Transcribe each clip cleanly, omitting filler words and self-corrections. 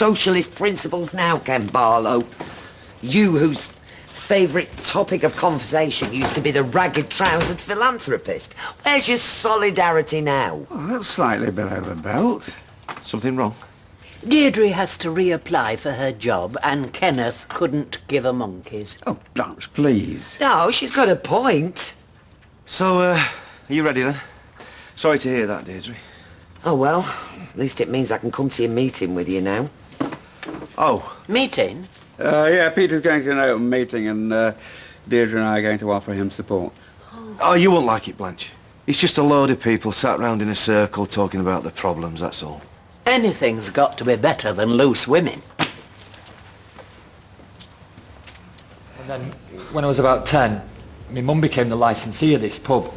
socialist principles now, Ken Barlow? You whose favourite topic of conversation used to be the ragged-trousered philanthropist. Where's your solidarity now? Well, that's slightly below the belt. Something wrong? Deirdre has to reapply for her job, and Kenneth couldn't give a monkeys. Oh, Blanche, please. No, she's got a point. So, are you ready then? Sorry to hear that, Deirdre. Oh, well, at least it means I can come to your meeting with you now. Oh. Meeting? Yeah, Peter's going to an open meeting and Deirdre and I are going to offer him support. Oh, you won't like it, Blanche. It's just a load of people sat round in a circle talking about the problems, that's all. Anything's got to be better than loose women. And then, when I was about 10, my mum became the licensee of this pub.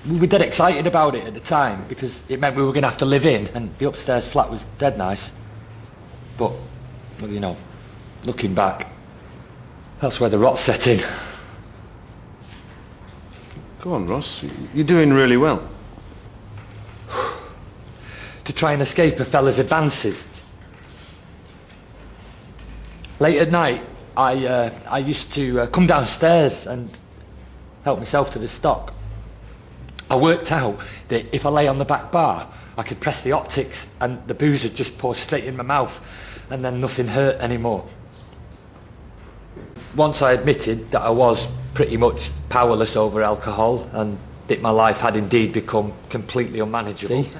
We were dead excited about it at the time, because it meant we were going to have to live in, and the upstairs flat was dead nice. But, well, you know, looking back, that's where the rot set in. Go on, Ross. You're doing really well. To try and escape a fella's advances. Late at night, I used to come downstairs and help myself to the stock. I worked out that if I lay on the back bar, I could press the optics and the booze would just pour straight in my mouth, and then nothing hurt anymore. Once I admitted that I was pretty much powerless over alcohol and that my life had indeed become completely unmanageable. See?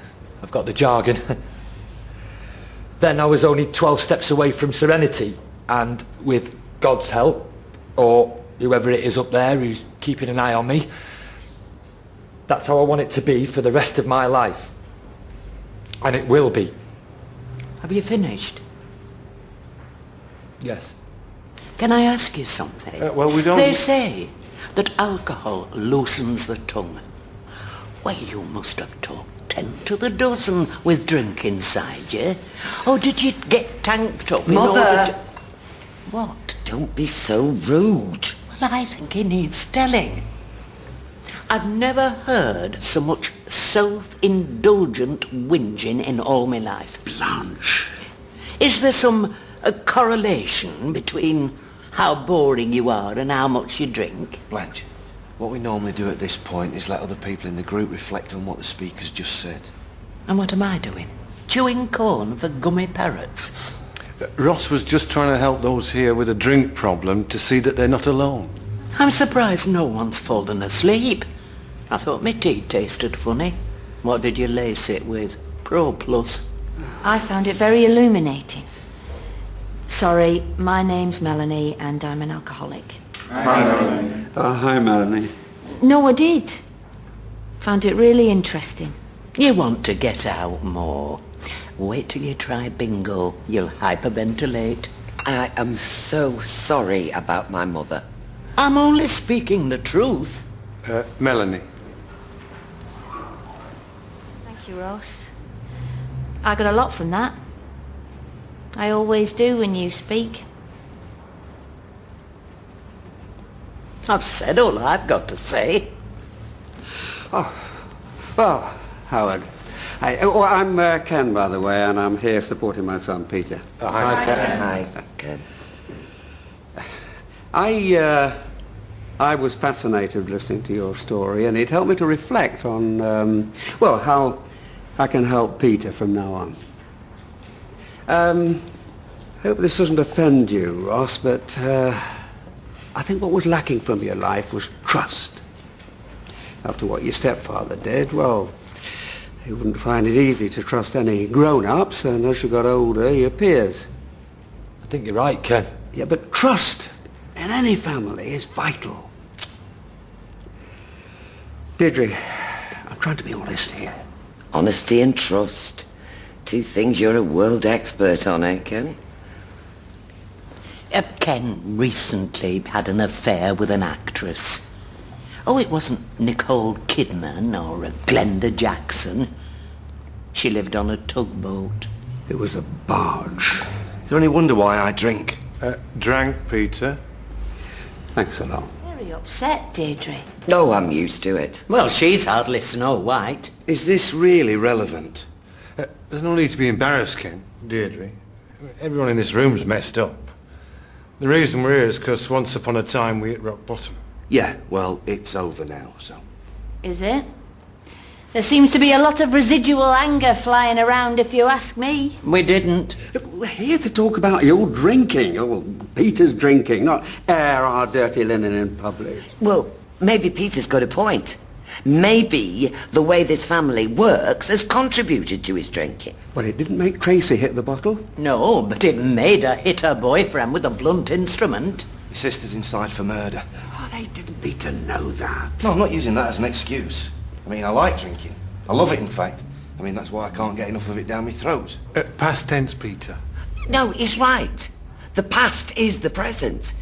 I've got the jargon. Then I was only 12 steps away from serenity, and with God's help, or whoever it is up there who's keeping an eye on me, that's how I want it to be for the rest of my life. And it will be. Have you finished? Yes. Can I ask you something? Well, we don't... They say that alcohol loosens the tongue. Well, you must have talked 10 to the dozen with drink inside you. Or did you get tanked up in Mother! order to... What? Don't be so rude. Well, I think he needs telling. I've never heard so much self-indulgent whinging in all my life. Blanche. Is there some correlation between how boring you are and how much you drink? Blanche, what we normally do at this point is let other people in the group reflect on what the speaker's just said. And what am I doing? Chewing corn for gummy parrots? Ross was just trying to help those here with a drink problem to see that they're not alone. I'm surprised no one's fallen asleep. I thought my tea tasted funny. What did you lace it with? Pro Plus? I found it very illuminating. Sorry, my name's Melanie and I'm an alcoholic. Hi, Melanie. Hi, Melanie. No, I did. Found it really interesting. You want to get out more. Wait till you try bingo. You'll hyperventilate. I am so sorry about my mother. I'm only speaking the truth. Melanie. Thank you, Ross. I got a lot from that. I always do when you speak. I've said all I've got to say. Oh, well, Howard. I'm Ken, by the way, and I'm here supporting my son, Peter. Hi, Ken. Hi, Ken. I was fascinated listening to your story, and it helped me to reflect on, well, how I can help Peter from now on. Hope this doesn't offend you, Ross, but I think what was lacking from your life was trust. After what your stepfather did, well, you wouldn't find it easy to trust any grown-ups, and as you got older, your peers. I think you're right, Ken. Yeah, but trust in any family is vital. Deirdre, I'm trying to be honest here. Honesty and trust. Two things you're a world expert on, eh, Ken? Ken recently had an affair with an actress. Oh, it wasn't Nicole Kidman or Glenda Jackson. She lived on a tugboat. It was a barge. Is there any wonder why I drink? Drank, Peter. Thanks a lot. Very upset, Deirdre. Oh, I'm used to it. Well, she's hardly Snow White. Is this really relevant? There's no need to be embarrassed, Ken, Deirdre. Everyone in this room's messed up. The reason we're here is because once upon a time we hit rock bottom. Yeah, well, it's over now, so... Is it? There seems to be a lot of residual anger flying around, if you ask me. We didn't. Look, we're here to talk about your drinking. Oh, well, Peter's drinking, not air our dirty linen in public. Well, maybe Peter's got a point. Maybe the way this family works has contributed to his drinking. Well, it didn't make Tracy hit the bottle. No, but it made her hit her boyfriend with a blunt instrument. Your sister's inside for murder. Oh, they didn't need to know that. No, I'm not using that as an excuse. I mean, I like drinking. I love it, in fact. I mean, that's why I can't get enough of it down my throat. Past tense, Peter. No, he's right. The past is the present.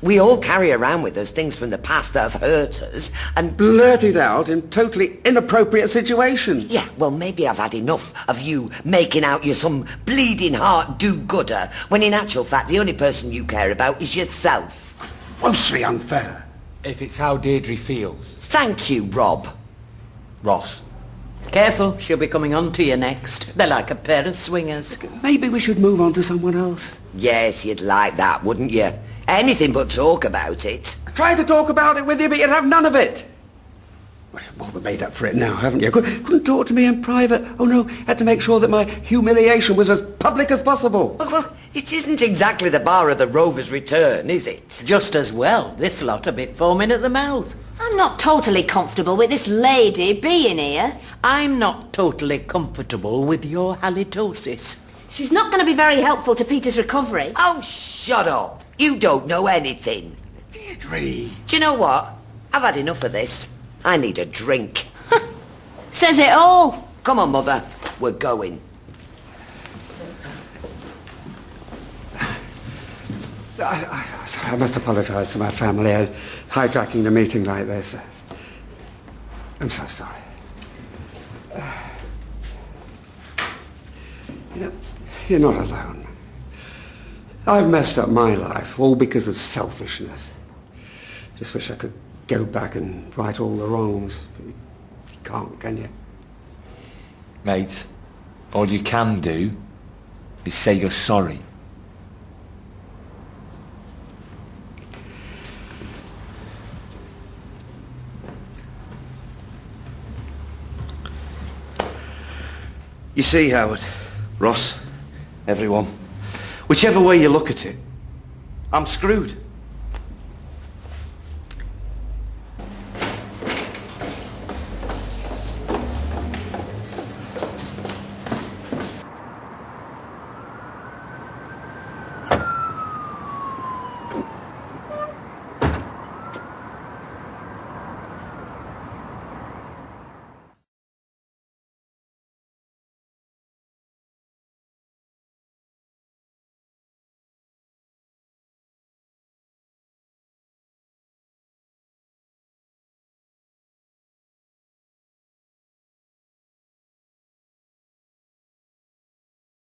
We all carry around with us things from the past that have hurt us, and... Blurted out in totally inappropriate situations. Yeah, well, maybe I've had enough of you making out you're some bleeding heart do-gooder, when in actual fact the only person you care about is yourself. Grossly unfair. If it's how Deirdre feels. Thank you, Rob. Ross. Careful, she'll be coming on to you next. They're like a pair of swingers. Maybe we should move on to someone else. Yes, you'd like that, wouldn't you? Anything but talk about it. I tried to talk about it with you, but you'd have none of it. Well, we've made up for it now, haven't you? Couldn't talk to me in private. Oh, no, had to make sure that my humiliation was as public as possible. Well, it isn't exactly the bar of the Rover's return, is it? Just as well. This lot a bit foaming at the mouth. I'm not totally comfortable with this lady being here. I'm not totally comfortable with your halitosis. She's not going to be very helpful to Peter's recovery. Oh, shut up. You don't know anything. Deirdre. Do you know what? I've had enough of this. I need a drink. Says it all. Come on, Mother. We're going. I must apologise to my family hijacking a meeting like this. I'm so sorry. You know, you're not alone. I've messed up my life, all because of selfishness. Just wish I could go back and right all the wrongs. But you can't, can you? Mate, all you can do is say you're sorry. You see, Howard, Ross, everyone, whichever way you look at it, I'm screwed.